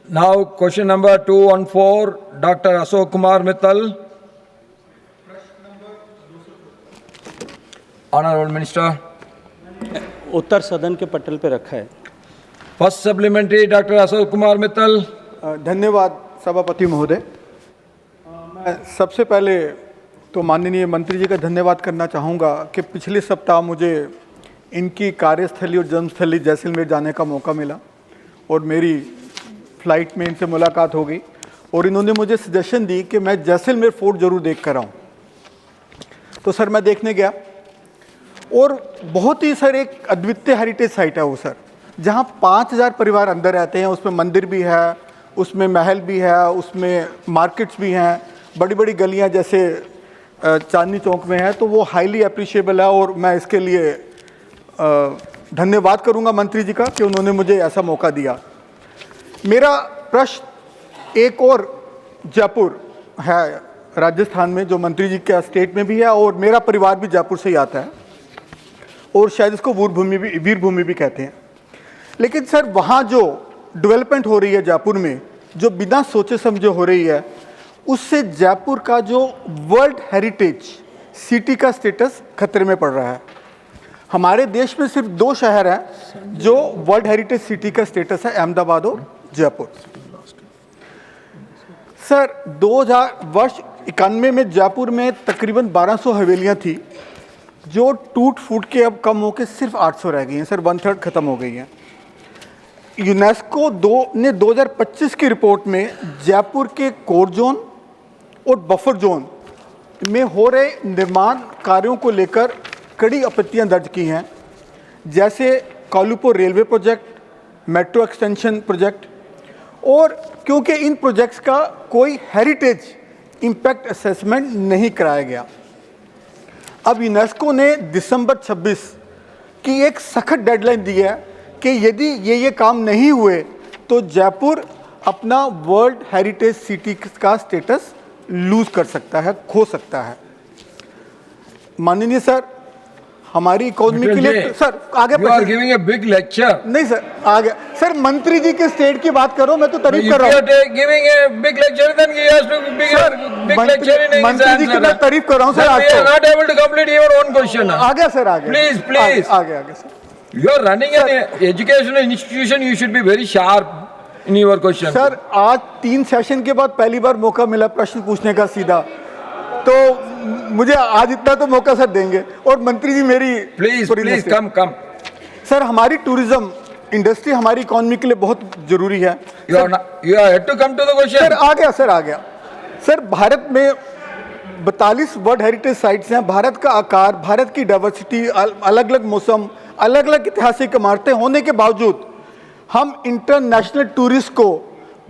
Now question number 214, Dr. Ashok Kumar Mittal. Honorable Minister. उत्तर सदन के पटल पे रखा है। First supplementary, Dr. Ashok Kumar Mittal. धन्यवाद सभापति महोदय। मैं सबसे पहले तो माननीय मंत्री जी का धन्यवाद करना चाहूँगा कि पिछले सप्ताह मुझे इनकी कार्यस्थली और जन्मस्थली जैसलमेर जाने का मौका मिला और मेरी फ़्लाइट में इनसे मुलाकात हो गई और इन्होंने मुझे सजेशन दी कि मैं जैसलमेर फोर्ट ज़रूर देख कर आऊँ। तो सर मैं देखने गया और बहुत ही सर एक अद्वितीय हेरिटेज साइट है वो सर, जहाँ 5000 परिवार अंदर रहते हैं। उसमें मंदिर भी है, उसमें महल भी है, उसमें मार्केट्स भी हैं, बड़ी बड़ी गलियाँ जैसे चांदनी चौक में है। तो वो हाईली अप्रिशिएबल है और मैं इसके लिए धन्यवाद करूँगा मंत्री जी का कि उन्होंने मुझे ऐसा मौका दिया। मेरा प्रश्न एक और जयपुर है राजस्थान में, जो मंत्री जी के स्टेट में भी है और मेरा परिवार भी जयपुर से ही आता है और शायद इसको वीर भूमि भी कहते हैं। लेकिन सर वहाँ जो डेवलपमेंट हो रही है जयपुर में, जो बिना सोचे समझे हो रही है, उससे जयपुर का जो वर्ल्ड हेरिटेज सिटी का स्टेटस खतरे में पड़ रहा है। हमारे देश में सिर्फ 2 शहर हैं जो वर्ल्ड हेरिटेज सिटी का स्टेटस है, अहमदाबाद और जयपुर। सर 1991 में जयपुर में तकरीबन 1200 हवेलियां थी जो टूट फूट के अब कम होकर सिर्फ 800 रह गई हैं सर, 1/3 खत्म हो गई हैं। यूनेस्को ने 2025 की रिपोर्ट में जयपुर के कोर जोन और बफर जोन में हो रहे निर्माण कार्यों को लेकर कड़ी आपत्तियां दर्ज की हैं, जैसे Kalupur railway project, metro extension project. और क्योंकि इन प्रोजेक्ट्स का कोई हेरिटेज इम्पैक्ट असेसमेंट नहीं कराया गया, अब यूनेस्को ने दिसंबर 26 की एक सख्त डेडलाइन दी है कि यदि ये काम नहीं हुए तो जयपुर अपना वर्ल्ड हेरिटेज सिटी का स्टेटस लूज कर सकता है, खो सकता है। माननीय सर, हमारी इकोनॉमी के लिए सर आगे You are giving a big lecture. नहीं सर, आगे सर मंत्री जी के स्टेट की बात करो, मैं तो तारीफ कर रहा हूँ। If you are giving a big lecture, then he has to give a big lecture in his मंत्री जी की मैं answer. तारीफ कर रहा हूँ सर। Then आज we are not able to complete even one question. आ गया सर, आ गया। Please, please. आगे sir. You are running an educational institution. You should be very sharp in your question. Sir आज 3 सेशन के बाद पहली बार मौका मिला प्रश्न पूछने का सीधा, तो मुझे आज इतना तो मौका सर देंगे। और मंत्री जी मेरी Please come. सर हमारी टूरिज्म इंडस्ट्री हमारी इकोनॉमी के लिए बहुत जरूरी है। You are yet to come to the question. Sir आ गया सर भारत में 42 वर्ल्ड हेरिटेज साइट्स हैं। भारत का आकार, भारत की डाइवर्सिटी, अलग अलग मौसम, अलग अलग ऐतिहासिक इमारतें होने के बावजूद हम इंटरनेशनल टूरिस्ट को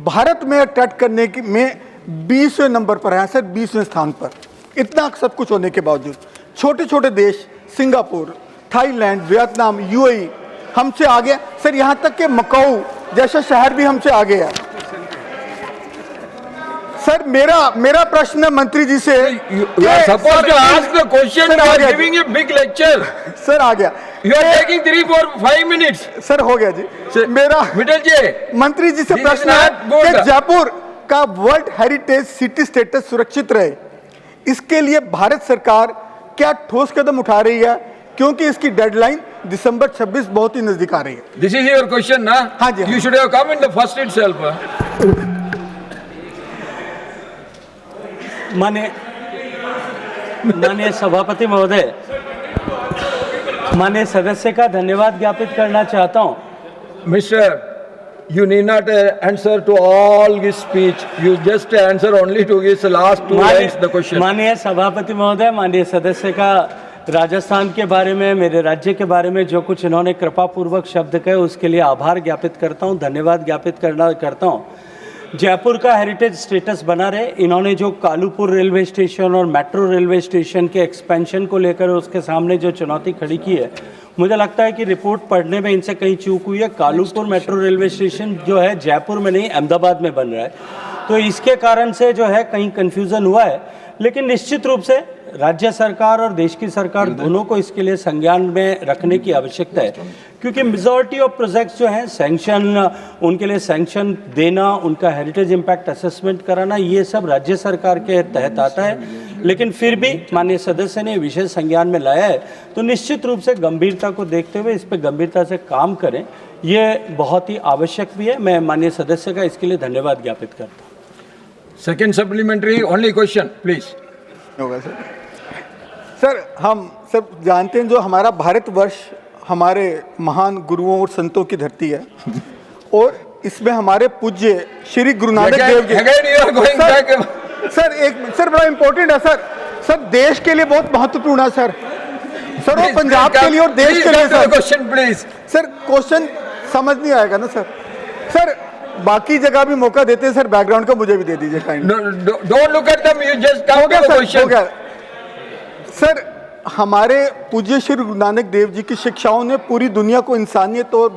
भारत में अट्रैक्ट करने की में 20वें नंबर पर हैं सर, 20वें स्थान पर। इतना सब कुछ होने के बावजूद छोटे छोटे देश सिंगापुर, थाईलैंड, वियतनाम, यूएई हमसे आगे सर, यहाँ तक कि मकाऊ जैसा शहर भी हमसे आगे है। सर मेरा प्रश्न है मंत्री जी से, You are supposed to ask the question. You are giving a big lecture. Sir आ गया। You are taking 3, 4, 5 minutes. Sir हो गया जी। मेरा मिटल जी, मंत्री जी से This is प्रश्न है not good. कि जयपुर का वर्ल्ड हेरिटेज सिटी स्टेटस सुरक्षित रहे, इसके लिए भारत सरकार क्या ठोस कदम उठा रही है, क्योंकि इसकी डेडलाइन दिसंबर 26 बहुत ही नजदीक आ रही है। this is your question, na? हाँ जी, You should have come in the first itself. माननीय सभापति महोदय, माननीय सदस्य का धन्यवाद ज्ञापित करना चाहता हूँ। Mister, you need not answer to all his speech. You just answer only to his last 2 lines the question. माननीय सभापति महोदय, माननीय सदस्य का राजस्थान के बारे में, मेरे राज्य के बारे में जो कुछ इन्होंने कृपापूर्वक शब्द कहे उसके लिए आभार ज्ञापित करता हूँ, धन्यवाद ज्ञापित करता हूँ। जयपुर का हेरिटेज स्टेटस बना रहे, इन्होंने जो कालूपुर रेलवे स्टेशन और मेट्रो रेलवे स्टेशन के एक्सपेंशन को लेकर उसके सामने जो चुनौती खड़ी की है, मुझे लगता है कि रिपोर्ट पढ़ने में इनसे कहीं चूक हुई है। कालूपुर मेट्रो रेलवे स्टेशन जो है जयपुर में नहीं अहमदाबाद में बन रहा है, तो इसके कारण से जो है कहीं कन्फ्यूज़न हुआ है। लेकिन निश्चित रूप से राज्य सरकार और देश की सरकार दोनों को इसके लिए संज्ञान में रखने की आवश्यकता है, क्योंकि मेजॉरिटी ऑफ प्रोजेक्ट्स जो हैं सैंक्शन, उनके लिए सैंक्शन देना, उनका हेरिटेज इम्पैक्ट असेसमेंट कराना, ये सब राज्य सरकार के तहत आता है। लेकिन फिर भी माननीय सदस्य ने विशेष संज्ञान में लाया है, तो निश्चित रूप से गंभीरता को देखते हुए इस पर गंभीरता से काम करें, ये बहुत ही आवश्यक भी है। मैं माननीय सदस्य का इसके लिए धन्यवाद ज्ञापित करता हूँ। Second supplementary, only question, please. होगा सर। सर, हम सब जानते हैं जो हमारा भारतवर्ष हमारे महान गुरुओं और संतों की धरती है और इसमें हमारे पूज्य Shri Guru Nanak Dev ji. Again you are going back. Sir बड़ा इम्पोर्टेंट है सर देश के लिए बहुत महत्वपूर्ण है सर वो पंजाब के लिए और देश के लिए sir. Question please. Sir question समझ नहीं आएगा ना सर बाकी जगह भी मौका देते हैं सर, बैकग्राउंड का मुझे भी दे दीजिए kind. Don't look at them, you just come to the question. Sir, हमारे पूज्य श्री गुरु नानक देव जी की शिक्षाओं ने पूरी दुनिया को इंसानियत और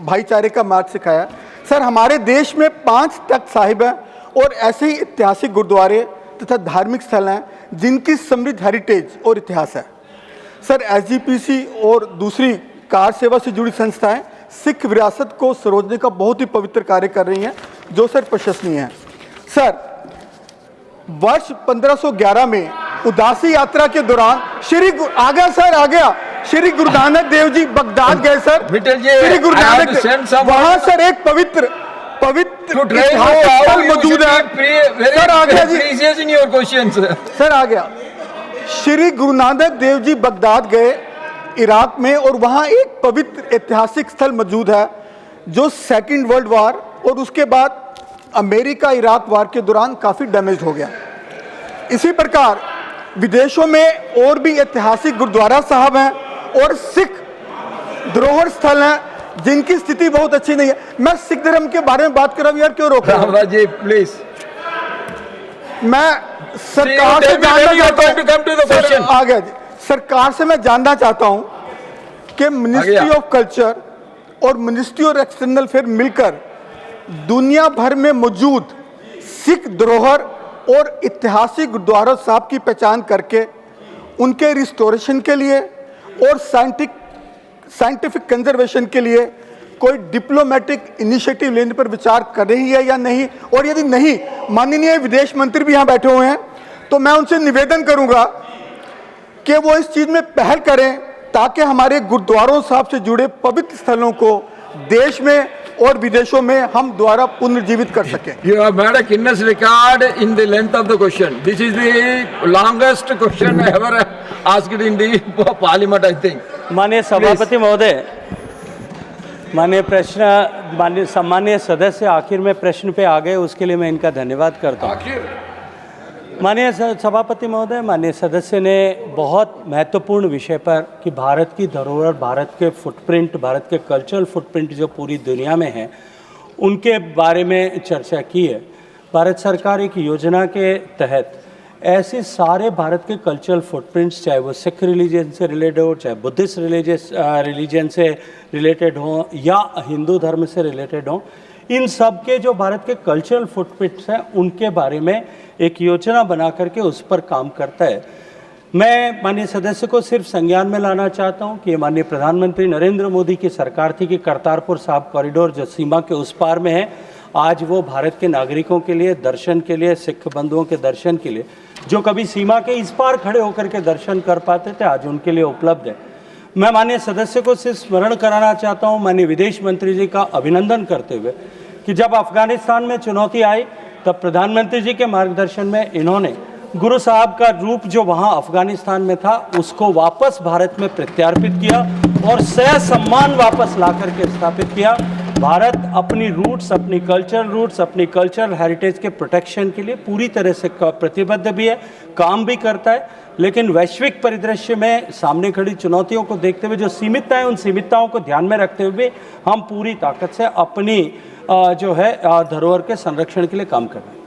भाईचारे का मार्ग सिखाया। सर, हमारे देश में 5 तख्त साहिब हैं और ऐसे ही ऐतिहासिक गुरुद्वारे तथा धार्मिक स्थल हैं जिनकी समृद्ध हेरिटेज और इतिहास है। सर, SGPC और दूसरी कार सेवा से जुड़ी संस्थाएं सिख विरासत को सरोजने का बहुत ही पवित्र कार्य कर रही हैं, जो सर प्रशंसनीय है। सर, वर्ष 1511 में उदासी यात्रा के दौरान श्री गुरु नानक देव जी बगदाद गए सर। श्री गुरु नानक वहां सर एक पवित्र स्थल मौजूद है। सर आ गया जी, सर आ गया। श्री गुरु नानक देव जी बगदाद गए इराक में और वहाँ एक पवित्र ऐतिहासिक स्थल मौजूद है जो सेकेंड वर्ल्ड वार और उसके बाद अमेरिका इराक वार के दौरान काफ़ी डैमेज हो गया। इसी प्रकार विदेशों में और भी ऐतिहासिक गुरुद्वारा साहब हैं और सिख धरोहर स्थल हैं जिनकी स्थिति बहुत अच्छी नहीं है। मैं सिख धर्म के बारे में बात कर रहा हूँ यार, क्यों रोक रहा हूँ जी प्लीज। मैं सरकार से सरकार से मैं जानना चाहता हूं कि मिनिस्ट्री ऑफ कल्चर और मिनिस्ट्री ऑफ एक्सटर्नल अफेयर मिलकर दुनिया भर में मौजूद सिख धरोहर और ऐतिहासिक गुरुद्वारा साहब की पहचान करके उनके रिस्टोरेशन के लिए और साइंटिफिक कंजर्वेशन के लिए कोई डिप्लोमेटिक इनिशिएटिव लेने पर विचार कर रही है या नहीं, और यदि नहीं, माननीय विदेश मंत्री भी यहाँ बैठे हुए हैं, तो मैं उनसे निवेदन करूंगा कि वो इस चीज में पहल करें ताकि हमारे गुरुद्वारों साहब से जुड़े पवित्र स्थलों को देश में और विदेशों में हम द्वारा पुनर्जीवित कर सकें। You have made a Guinness record in the length of the question. This is the longest question ever asked in the parliament, I think. माननीय सभापति महोदय, माननीय सम्मानीय सदस्य आखिर में प्रश्न पे आ गए, उसके लिए मैं इनका धन्यवाद करता हूँ। माननीय सभापति महोदय, माननीय सदस्य ने बहुत महत्वपूर्ण विषय पर कि भारत की धरोहर, भारत के फुटप्रिंट, भारत के कल्चरल फुटप्रिंट जो पूरी दुनिया में है, उनके बारे में चर्चा की है। भारत सरकार एक योजना के तहत ऐसे सारे भारत के कल्चरल फुटप्रिंट्स, चाहे वो सिख रिलीजन से रिलेटेड हो, चाहे बुद्धिस्ट रिलीजन से रिलेटेड हो या हिंदू धर्म से रिलेटेड हो, इन सब के जो भारत के कल्चरल फुटप्रिंट्स हैं उनके बारे में एक योजना बना करके उस पर काम करता है। मैं माननीय सदस्य को सिर्फ संज्ञान में लाना चाहता हूं कि माननीय प्रधानमंत्री नरेंद्र मोदी की सरकार थी कि करतारपुर साहिब कॉरिडोर जो सीमा के उस पार में है, आज वो भारत के नागरिकों के लिए दर्शन के लिए, सिख बंधुओं के दर्शन के लिए, जो कभी सीमा के इस पार खड़े होकर के दर्शन कर पाते थे, आज उनके लिए उपलब्ध है। मैं माननीय सदस्य को सिर्फ स्मरण कराना चाहता हूं, माननीय विदेश मंत्री जी का अभिनंदन करते हुए कि जब अफगानिस्तान में चुनौती आई तब प्रधानमंत्री जी के मार्गदर्शन में इन्होंने गुरु साहब का रूप जो वहाँ अफगानिस्तान में था उसको वापस भारत में प्रत्यार्पित किया और सम्मान वापस ला करके स्थापित किया। भारत अपनी रूट्स, अपनी कल्चरल हेरिटेज के प्रोटेक्शन के लिए पूरी तरह से प्रतिबद्ध भी है, काम भी करता है, लेकिन वैश्विक परिदृश्य में सामने खड़ी चुनौतियों को देखते हुए जो सीमितताएं, उन सीमितताओं को ध्यान में रखते हुए हम पूरी ताकत से अपनी जो है धरोहर के संरक्षण के लिए काम कर रहे हैं।